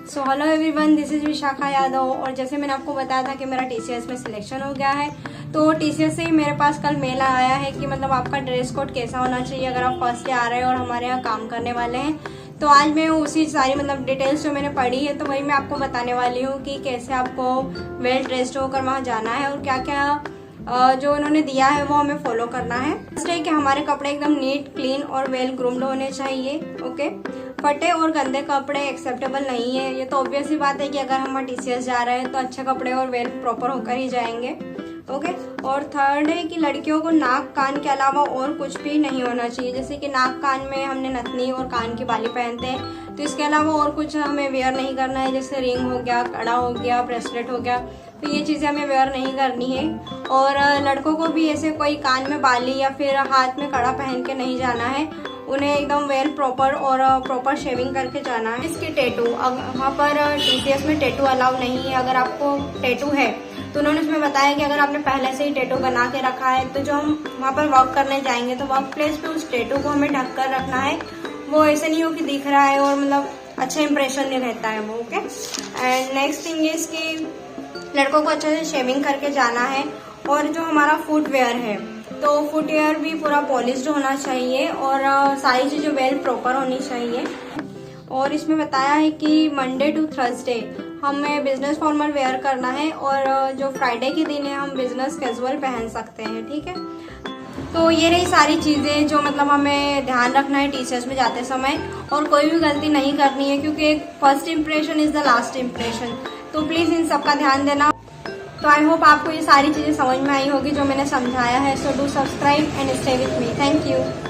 So hello everyone, this is Vishakha Yadav. और जैसे मैंने आपको बताया था कि मेरा टीसीएस में सिलेक्शन हो गया है, तो टीसीएस से ही मेरे पास कल मेल आया है कि मतलब आपका ड्रेस कोड कैसा होना चाहिए अगर आप फर्स्ट डे आ रहे हैं और हमारे यहाँ काम करने वाले हैं। तो आज मैं उसी सारी मतलब डिटेल्स जो मैंने पढ़ी है तो वही मैं आपको बताने वाली हूँ कि कैसे आपको वेल ड्रेस्ड होकर वहाँ जाना है और क्या क्या जो उन्होंने दिया है वो हमें फॉलो करना है। फर्स्ट है कि हमारे कपड़े एकदम नीट, क्लीन और वेल ग्रूम्ड होने चाहिए। ओके, फटे और गंदे कपड़े एक्सेप्टेबल नहीं है। ये तो ऑब्वियस ही बात है कि अगर हम टीसीएस जा रहे हैं तो अच्छे कपड़े और वेल प्रॉपर होकर ही जाएंगे। ओके, और थर्ड है कि लड़कियों को नाक कान के अलावा और कुछ भी नहीं होना चाहिए। जैसे कि नाक कान में हमने नथनी और कान की बाली पहनते हैं, तो इसके अलावा और कुछ हमें वेयर नहीं करना है। जैसे रिंग हो गया, कड़ा हो गया, ब्रेसलेट हो गया, तो ये चीज़ें हमें वेयर नहीं करनी है। और लड़कों को भी ऐसे कोई कान में बाली या फिर हाथ में कड़ा पहन के नहीं जाना है। उन्हें एकदम वेल प्रॉपर और प्रॉपर शेविंग करके जाना है। इसकी टैटू, वहाँ पर टीसीएस में टैटू अलाउ नहीं है। अगर आपको टैटू है तो उन्होंने उसमें बताया कि अगर आपने पहले से ही टैटू बना के रखा है तो जो हम वहाँ पर वर्क करने जाएंगे तो वर्क प्लेस पे उस टैटू को हमें ढक कर रखना है। वो ऐसे नहीं हो कि दिख रहा है और मतलब अच्छा इंप्रेशन नहीं रहता है वो। Okay, and next thing is कि लड़कों को अच्छे से शेविंग करके जाना है। और जो हमारा फुटवेयर है तो फुटवेयर भी पूरा पॉलिश्ड होना चाहिए और सारी चीजें वेल प्रॉपर होनी चाहिए। और इसमें बताया है कि मंडे टू थर्सडे हमें बिजनेस फॉर्मल वेयर करना है और जो फ्राइडे के दिन है हम बिजनेस कैजुअल पहन सकते हैं। ठीक है, तो ये रही सारी चीज़ें जो मतलब हमें ध्यान रखना है टीचर्स में जाते समय। और कोई भी गलती नहीं करनी है क्योंकि first impression is the last impression. तो प्लीज़ इन सब का ध्यान देना। तो आई होप आपको ये सारी चीज़ें समझ में आई होगी जो मैंने समझाया है। So do subscribe and stay with me. Thank you.